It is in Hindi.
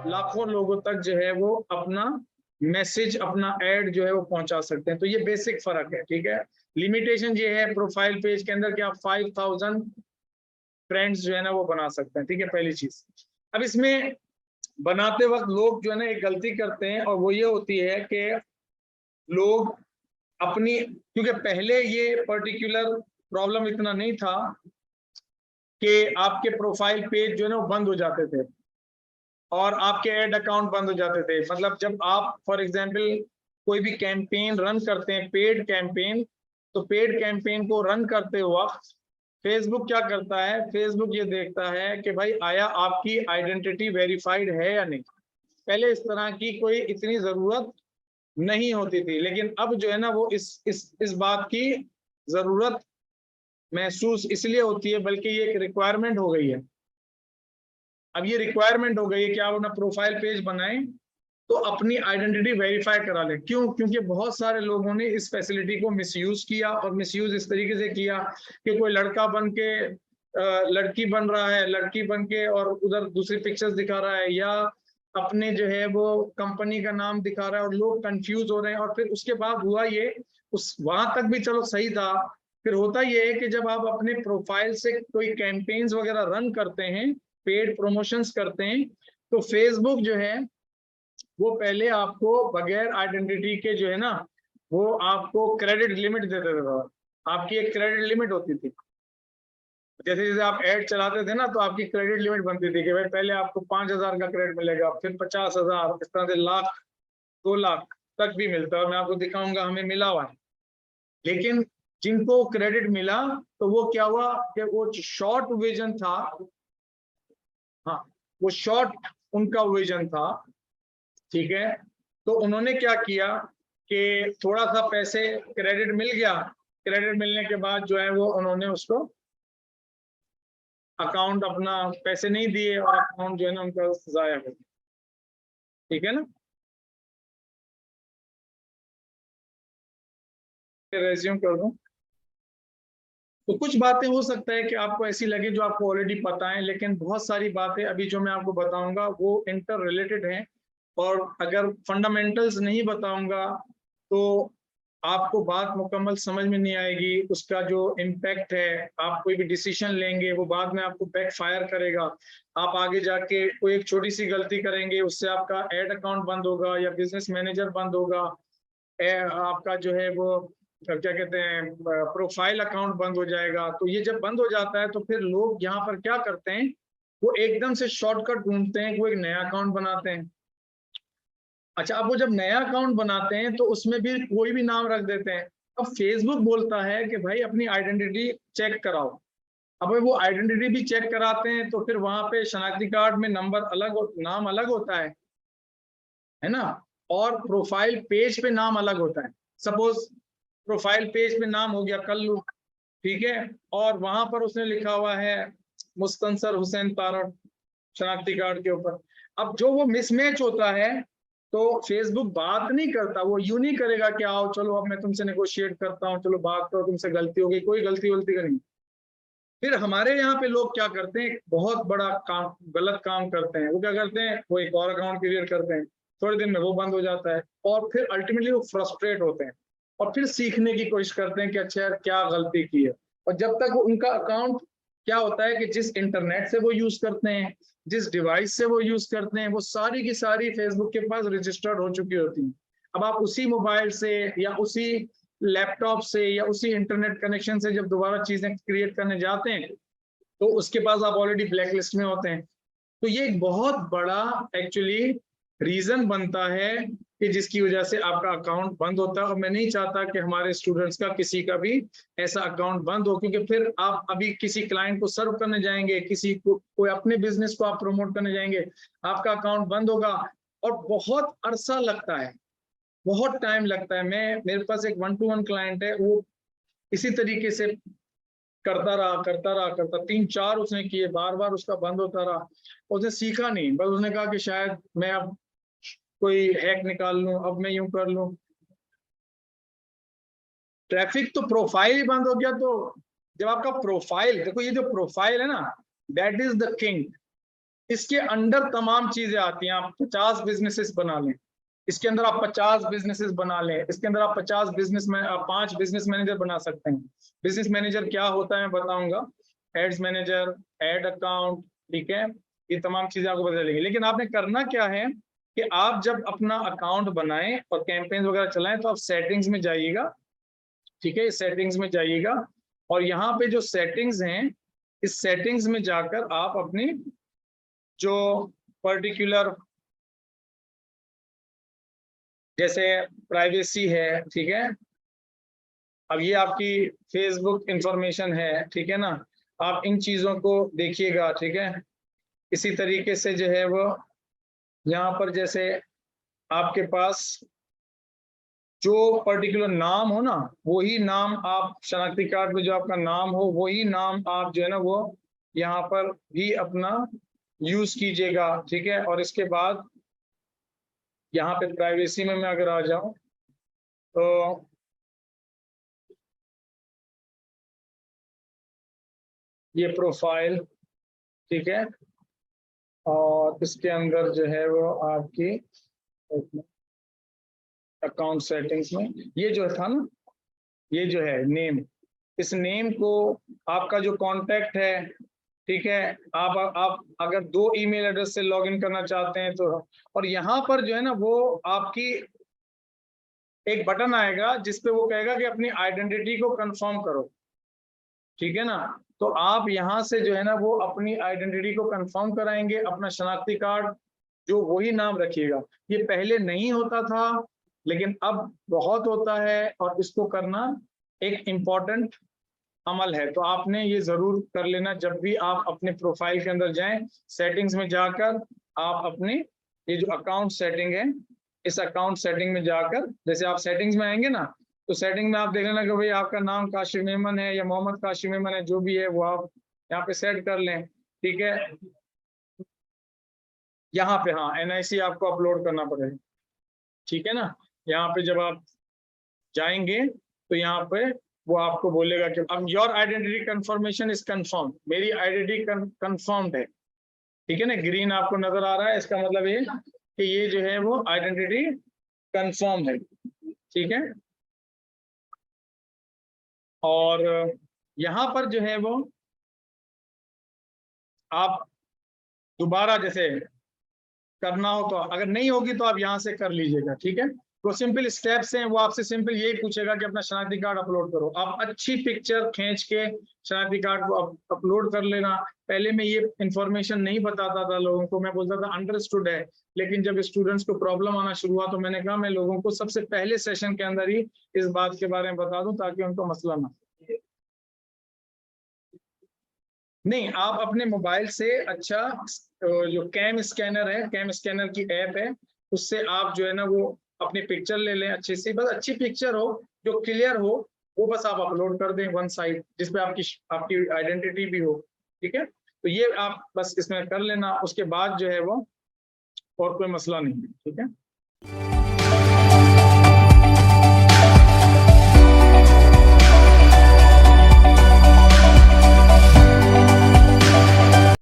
लाखों लोगों तक जो है वो अपना मैसेज, अपना एड जो है वो पहुंचा सकते हैं। तो ये बेसिक फर्क है, ठीक है। लिमिटेशन ये है प्रोफाइल पेज के अंदर कि आप 5000 फ्रेंड्स जो है ना वो बना सकते हैं, ठीक है, पहली चीज। अब इसमें बनाते वक्त लोग जो है ना एक गलती करते हैं, और वो ये होती है कि लोग अपनी, क्योंकि पहले ये पर्टिकुलर प्रॉब्लम इतना नहीं था कि आपके प्रोफाइल पेज जो है ना वो बंद हो जाते थे और आपके एड अकाउंट बंद हो जाते थे। मतलब जब आप फॉर एग्जांपल कोई भी कैंपेन रन करते हैं, पेड कैंपेन, तो पेड कैंपेन को रन करते वक्त फेसबुक क्या करता है, फेसबुक ये देखता है कि भाई आया आपकी आइडेंटिटी वेरीफाइड है या नहीं। पहले इस तरह की कोई इतनी जरूरत नहीं होती थी, लेकिन अब जो है ना वो इस बात की जरूरत महसूस इसलिए होती है, बल्कि ये एक रिक्वायरमेंट हो गई है। अब ये रिक्वायरमेंट हो गई है कि आप अपना प्रोफाइल पेज बनाएं तो अपनी आइडेंटिटी वेरीफाई करा लें। क्यों? क्योंकि बहुत सारे लोगों ने इस फैसिलिटी को मिसयूज किया, और मिसयूज इस तरीके से किया कि कोई लड़का बन के लड़की बन रहा है, लड़की बन के और उधर दूसरी पिक्चर्स दिखा रहा है, या अपने जो है वो कंपनी का नाम दिखा रहा है, और लोग कंफ्यूज हो रहे हैं। और फिर उसके बाद हुआ ये, उस वहां तक भी चलो सही था, फिर होता ये है कि जब आप अपने प्रोफाइल से कोई कैंपेन्स वगैरह रन करते हैं, पेड प्रमोशंस करते हैं, तो फेसबुक जो है वो पहले आपको बगैर आइडेंटिटी के जो है ना वो आपको क्रेडिट लिमिट देते थे। आपकी एक क्रेडिट लिमिट होती थी, जैसे जैसे आप ऐड चलाते थे ना तो आपकी क्रेडिट लिमिट बनती थी कि भाई पहले आपको 5000 का क्रेडिट मिलेगा, फिर 50,000, इस तरह से लाख, 2 लाख तक भी मिलता है। और मैं आपको दिखाऊंगा, हमें मिला हुआ है। लेकिन जिनको क्रेडिट मिला तो वो क्या हुआ कि वो शॉर्ट विजन था, हाँ वो शॉर्ट उनका विजन था, ठीक है। तो उन्होंने क्या किया कि थोड़ा सा पैसे क्रेडिट मिल गया, क्रेडिट मिलने के बाद जो है वो उन्होंने उसको अकाउंट अपना पैसे नहीं दिए और अकाउंट जो है ना उनका जाया हो गया, ठीक है ना। रेज्यूम कर दूं तो कुछ बातें हो सकता है कि आपको ऐसी लगे जो आपको ऑलरेडी पता है, लेकिन बहुत सारी बातें अभी जो मैं आपको बताऊंगा वो इंटर रिलेटेड हैं। और अगर फंडामेंटल्स नहीं बताऊंगा तो आपको बात मुकम्मल समझ में नहीं आएगी, उसका जो इम्पैक्ट है, आप कोई भी डिसीजन लेंगे वो बाद में आपको बैक फायर करेगा। आप आगे जाके कोई एक छोटी सी गलती करेंगे, उससे आपका एड अकाउंट बंद होगा या बिजनेस मैनेजर बंद होगा, आपका जो है वो क्या कहते हैं प्रोफाइल अकाउंट बंद हो जाएगा। तो ये जब बंद हो जाता है तो फिर लोग यहाँ पर क्या करते हैं, वो एकदम से शॉर्टकट ढूंढते हैं, वो एक नया अकाउंट बनाते हैं। अच्छा, अब वो जब नया अकाउंट बनाते हैं तो उसमें भी कोई भी नाम रख देते हैं। अब फेसबुक बोलता है कि भाई अपनी आइडेंटिटी चेक कराओ। अब वो आइडेंटिटी भी चेक कराते हैं तो फिर वहां पे शनाख्ती कार्ड में नंबर अलग, नाम अलग होता है ना, और प्रोफाइल पेज पे नाम अलग होता है। सपोज प्रोफाइल पेज पे नाम हो गया कल्लू, ठीक है, और वहां पर उसने लिखा हुआ है मुस्तंसर हुसैन तारड़ शनाख्ती कार्ड के ऊपर। अब जो वो मिसमैच होता है तो फेसबुक बात नहीं करता, वो यूं नहीं करेगा कि आओ चलो अब मैं तुमसे नेगोशिएट करता हूँ, चलो बात करो, तुमसे गलती हो गई, कोई गलती वलती का नहीं। फिर हमारे यहाँ पे लोग क्या करते हैं, बहुत बड़ा काम, गलत काम करते हैं। वो क्या करते हैं, वो एक और अकाउंट क्रिएट करते हैं, थोड़े दिन में वो बंद हो जाता है, और फिर अल्टीमेटली वो फ्रस्ट्रेट होते हैं और फिर सीखने की कोशिश करते हैं कि अच्छा यार क्या गलती की है। और जब तक उनका अकाउंट, क्या होता है कि जिस इंटरनेट से वो यूज करते हैं, जिस डिवाइस से वो यूज करते हैं, वो सारी की सारी फेसबुक के पास रजिस्टर्ड हो चुकी होती है। अब आप उसी मोबाइल से या उसी लैपटॉप से या उसी इंटरनेट कनेक्शन से जब दोबारा चीजें क्रिएट करने जाते हैं तो उसके पास आप ऑलरेडी ब्लैक लिस्ट में होते हैं। तो ये एक बहुत बड़ा एक्चुअली रीजन बनता है कि जिसकी वजह से आपका अकाउंट बंद होता है। और मैं नहीं चाहता कि हमारे स्टूडेंट्स का किसी का भी ऐसा अकाउंट बंद हो, क्योंकि फिर आप अभी किसी क्लाइंट को सर्व करने जाएंगे, किसी को कोई अपने बिजनेस को आप प्रमोट करने जाएंगे, आपका अकाउंट बंद होगा और बहुत अरसा लगता है, बहुत टाइम लगता है। मेरे पास एक 1-to-1 क्लाइंट है, वो इसी तरीके से करता 3-4 उसने किए, बार बार उसका बंद होता रहा। उसने सीखा नहीं, बस उसने कहा कि शायद मैं अब कोई हैक निकाल लूं, अब मैं यूं कर लूं। ट्रैफिक तो प्रोफाइल ही बंद हो गया। तो जब आपका प्रोफाइल, देखो ये जो प्रोफाइल है ना, दैट इज द किंग। इसके अंडर तमाम चीजें आती हैं। आप 50 बिजनेसेस बना लें, इसके अंदर आप 50 बिजनेसेस बना लें, इसके अंदर आप 50 बिजनेस में 5 बिजनेस मैनेजर बना सकते हैं। बिजनेस मैनेजर क्या होता है मैं बताऊंगा, एड्स मैनेजर, एड अकाउंट, ठीक है, ये तमाम चीजें आपको बता देंगे। लेकिन आपने करना क्या है कि आप जब अपना अकाउंट बनाएं और कैंपेन वगैरह चलाएं तो आप सेटिंग्स में जाइएगा, ठीक है, सेटिंग्स में जाइएगा और यहाँ पे जो सेटिंग्स हैं, इस सेटिंग्स में जाकर आप अपनी जो पर्टिकुलर जैसे प्राइवेसी है, ठीक है, अब ये आपकी फेसबुक इंफॉर्मेशन है, ठीक है ना, आप इन चीजों को देखिएगा, ठीक है। इसी तरीके से जो है वो यहाँ पर जैसे आपके पास जो पर्टिकुलर नाम हो ना, वही नाम आप शनाख्ती कार्ड में जो आपका नाम हो वही नाम आप जो है ना वो यहाँ पर भी अपना यूज कीजिएगा, ठीक है। और इसके बाद यहाँ पे प्राइवेसी में मैं अगर आ जाऊं तो ये प्रोफाइल, ठीक है, और इसके अंदर जो है वो आपकी अकाउंट सेटिंग्स में ये जो था ना, ये जो है नेम, इस नेम को आपका जो कांटेक्ट है, ठीक है, आप अगर 2 ईमेल एड्रेस से लॉगिन करना चाहते हैं तो, और यहाँ पर जो है ना वो आपकी एक बटन आएगा जिसपे वो कहेगा कि अपनी आइडेंटिटी को कंफर्म करो, ठीक है ना। तो आप यहाँ से जो है ना वो अपनी आइडेंटिटी को कंफर्म कराएंगे, अपना शनाख्ती कार्ड जो वही नाम रखिएगा। ये पहले नहीं होता था लेकिन अब बहुत होता है और इसको करना एक इम्पॉर्टेंट अमल है। तो आपने ये जरूर कर लेना, जब भी आप अपने प्रोफाइल के अंदर जाएं, सेटिंग्स में जाकर आप अपने ये जो अकाउंट सेटिंग है, इस अकाउंट सेटिंग में जाकर, जैसे आप सेटिंग्स में आएंगे ना तो सेटिंग में आप देख लेना कि भाई आपका नाम काशिफ मेमन है या मोहम्मद काशिफ मेमन है, जो भी है वो आप यहाँ पे सेट कर लें, ठीक है। यहाँ पे हाँ NIC आपको अपलोड करना पड़ेगा, ठीक है ना। यहाँ पे जब आप जाएंगे तो यहाँ पे वो आपको बोलेगा कि अब your identity confirmation is confirm, मेरी आइडेंटिटी कंफर्म्ड है, ठीक है ना, ग्रीन आपको नजर आ रहा है, इसका मतलब ये कि ये जो है वो आइडेंटिटी कंफर्म है, ठीक है। और यहाँ पर जो है वो आप दोबारा जैसे करना हो तो अगर नहीं होगी तो आप यहाँ से कर लीजिएगा, ठीक है। तो सिंपल स्टेप्स हैं, वो आपसे सिंपल यही पूछेगा कि अपना शनाख्ती कार्ड अपलोड करो। आप अच्छी पिक्चर खींच के शनाख्ती कार्ड को अपलोड कर लेना। पहले मैं ये इंफॉर्मेशन नहीं बताता था लोगों को, मैं बोलता था अंडरस्टूड है, लेकिन जब स्टूडेंट्स को प्रॉब्लम आना शुरू हुआ तो मैंने कहा मैं लोगों को सबसे पहले सेशन के अंदर ही इस बात के बारे में बता दूं ताकि उनको मसला ना। नहीं, आप अपने मोबाइल से अच्छा जो कैम स्कैनर है, कैम स्कैनर की ऐप है, उससे आप जो है ना वो अपनी पिक्चर ले लें अच्छी सी, बस अच्छी पिक्चर हो जो क्लियर हो, वो बस आप अपलोड कर दें वन साइड, जिसपे आपकी आइडेंटिटी भी हो, ठीक है। तो ये आप बस इसमें कर लेना, उसके बाद जो है वो और कोई मसला नहीं है, ठीक है।